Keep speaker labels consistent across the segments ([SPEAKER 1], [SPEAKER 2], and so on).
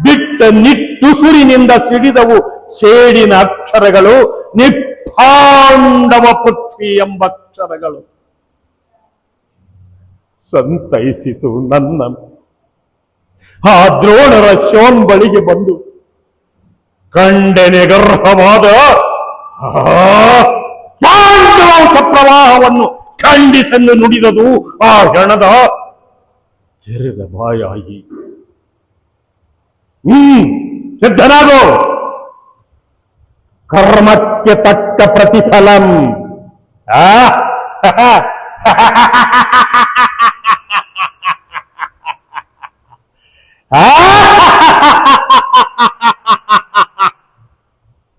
[SPEAKER 1] ಬಿಟ್ಟ ನಿಟ್ಟುಸುರಿನಿಂದ ಸಿಡಿದವು ಸೇಡಿನ ಅಕ್ಷರಗಳು, ನಿಪ್ಪಾಂಡವ ಪೃಥ್ವಿ ಎಂಬ ಅಕ್ಷರಗಳು. ಸಂತೈಸಿತು ನನ್ನ ಆ ದ್ರೋಣರ ಶೋನ್ಬಳಿಗೆ ಬಂದು ಕಂಡೆನೆ ಗರ್ಭವಾದ ಪಾಂಡವಂಶ ಪ್ರವಾಹವನ್ನು ಖಂಡಿಸಲು ನುಡಿದದು ಆ ಹೆಣದ ತೆರೆದ ಬಾಯಾಗಿ. ಸಿದ್ಧನಾಗೋ, ಕರ್ಮಕ್ಕೆ ತಕ್ಕ ಪ್ರತಿಫಲಂ.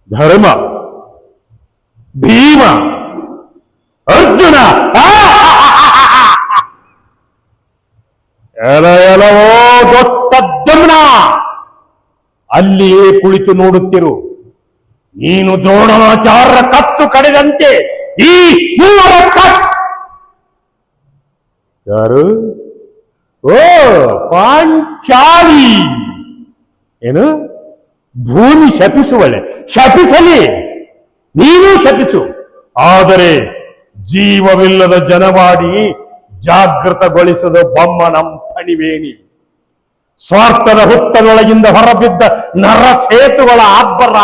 [SPEAKER 1] ಧರ್ಮ, ಭೀಮ, ಅರ್ಜುನ, ಎಲವೋ ದೊಡ್ಡ ಅಲ್ಲಿಯೇ ಕುಳಿತು ನೋಡುತ್ತಿರು. ನೀನು ದ್ರೋಣಾಚಾರ್ಯ ಕತ್ತು ಕಡೆದಂತೆ ಈ ಮೂವರ ಯಾರು? ಓ ಪಾಂಚಾಲಿ. ಏನು? ಭೂಮಿ ಶಪಿಸುವಳೆ, ಶಪಿಸಲಿ, ನೀನು ಶಪಿಸು. ಆದರೆ ಜೀವವಿಲ್ಲದ ಜನವಾಡಿ ಜಾಗೃತಗೊಳಿಸದ ಬೊಮ್ಮನಂ ಪಣಿವೇಣಿ. ಸ್ವಾರ್ಥದ ಹುತ್ತದೊಳಗಿಂದ ಹೊರಬಿದ್ದ ನರಸೇತುಗಳ ಅಬ್ಬರ,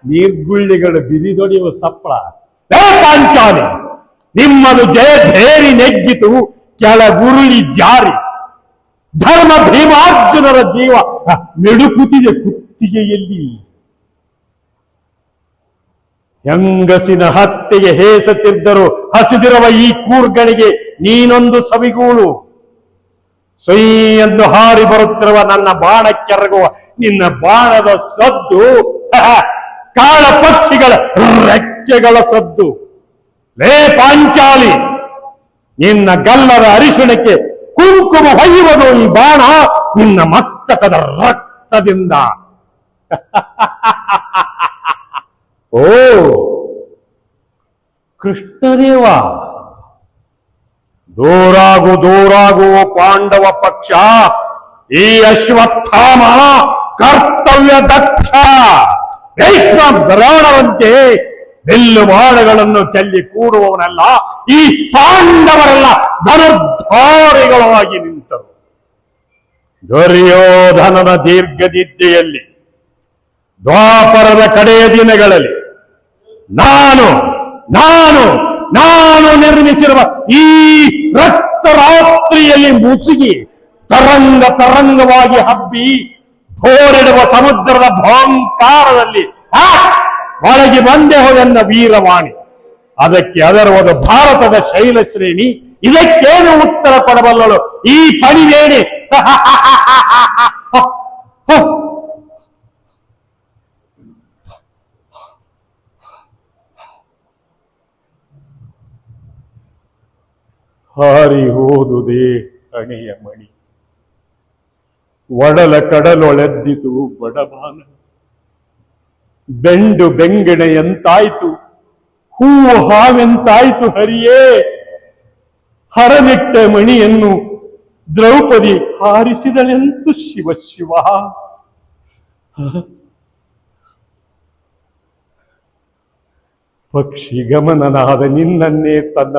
[SPEAKER 1] ನೀರ್ಗುಳ್ಳಿಗಳು ಬಿರಿದೊಡೆಯುವ ಸಪ್ಪಳ. ಪಾಂಚಾಲಿ, ನಿಮ್ಮದು ಜಯಭೇರಿ ನೆಗ್ಗಿತು, ಕೆಳಗುರುಳಿ ಜಾರಿ. ಧರ್ಮ ಭೀಮಾರ್ಜುನರ ಜೀವ ಮಿಡುಕುತ್ತಿದೆ ಕುತ್ತಿಗೆಯಲ್ಲಿ. ಹೆಂಗಸಿನ ಹತ್ಯೆಗೆ ಹೇಸುತ್ತಿದ್ದರು ಹಸಿದಿರುವ ಈ ಕೂರ್ಗಳಿಗೆ ನೀನೊಂದು ಸವಿಗೂಳು. ಸೊಯ್ ಎಂದು ಹಾರಿ ಬರುತ್ತಿರುವ ನನ್ನ ಬಾಣಕ್ಕೆರಗುವ ನಿನ್ನ ಬಾಣದ ಸದ್ದು ಕಾಳ ಪಕ್ಷಿಗಳ ರೆಕ್ಕೆಗಳ ಸದ್ದು. ಲೇ ಪಾಂಚಾಲಿ, ನಿನ್ನ ಗಲ್ಲದ ಅರಿಶಿಣಕ್ಕೆ ಕುಂಕುಮ ಹೊಯ್ಯುವುದು ಈ ಬಾಣ ನಿನ್ನ ಮಸ್ತಕದ ರಕ್ತದಿಂದ. ಓ ಕೃಷ್ಣದೇವ, ದೂರಾಗು ದೂರಾಗು ಪಾಂಡವ ಪಕ್ಷ. ಈ ಅಶ್ವತ್ಥಾಮ ಕರ್ತವ್ಯ ದಕ್ಷ, ಭೀಷ್ಮ ದ್ರೋಣರಂತೆ ಬಿಲ್ಲು ಬಾಣಗಳನ್ನು ಚೆಲ್ಲಿ ಕೂಡುವವನಲ್ಲ. ಈ ಪಾಂಡವರೆಲ್ಲ ಧನುರ್ಧಾರಿಗಳಾಗಿ ನಿಂತರು. ದುರ್ಯೋಧನನ ದೀರ್ಘನಿದ್ದೆಯಲ್ಲಿ ದ್ವಾಪರದ ಕಡೆಯ ದಿನಗಳಲ್ಲಿ ನಾನು ನಾನು ನಾನು ನಿರ್ಮಿಸಿರುವ ಈ ರಕ್ತರಾತ್ರಿಯಲ್ಲಿ ಮುಸುಗಿ ತರಂಗ ತರಂಗವಾಗಿ ಹಬ್ಬಿ ಬೋರಿಡುವ ಸಮುದ್ರದ ಭಾಂಕಾರದಲ್ಲಿ ಒಳಗೆ ಬಂದೆ ಹೋದನ್ನ ವೀರವಾಣಿ. ಅದಕ್ಕೆ ಅದರವಾದ ಭಾರತದ ಶೈಲ ಶ್ರೇಣಿ. ಇದಕ್ಕೇನು ಉತ್ತರ ಕೊಡಬಲ್ಲಳು ಈ ಪಣಿವೇಣಿ? ಹಾರಿ ಹೋದುದೇ ಹಣೆಯ ಮಣಿ, ಒಡಲ ಕಡಲೊಳೆದ್ದಿತು ಬಡಬಾನ. ಬೆಂಡು ಬೆಂಗಣೆಯಂತಾಯ್ತು, ಹೂವು ಹಾವೆಂತಾಯ್ತು ಹರಿಯೇ. ಹರನಿಟ್ಟ ಮಣಿಯನ್ನು ದ್ರೌಪದಿ ಹಾರಿಸಿದಳೆಂತು ಶಿವ ಶಿವ. ಪಕ್ಷಿ ಗಮನನಾದ ನಿನ್ನನ್ನೇ ತನ್ನ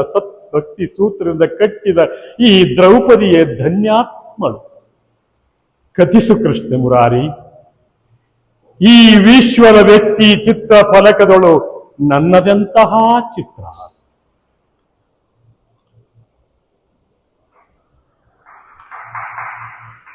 [SPEAKER 1] ಭಕ್ತಿ ಸೂತ್ರದಿಂದ ಕಟ್ಟಿದ ಈ ದ್ರೌಪದಿಯೇ ಧನ್ಯಾತ್ಮಳು. ಕಥಿಸು ಕೃಷ್ಣ ಮುರಾರಿ, ಈ ವಿಶ್ವದ ವ್ಯಕ್ತಿ ಚಿತ್ರ ಫಲಕದಳು ನನ್ನದೆಂತಹ ಚಿತ್ರ.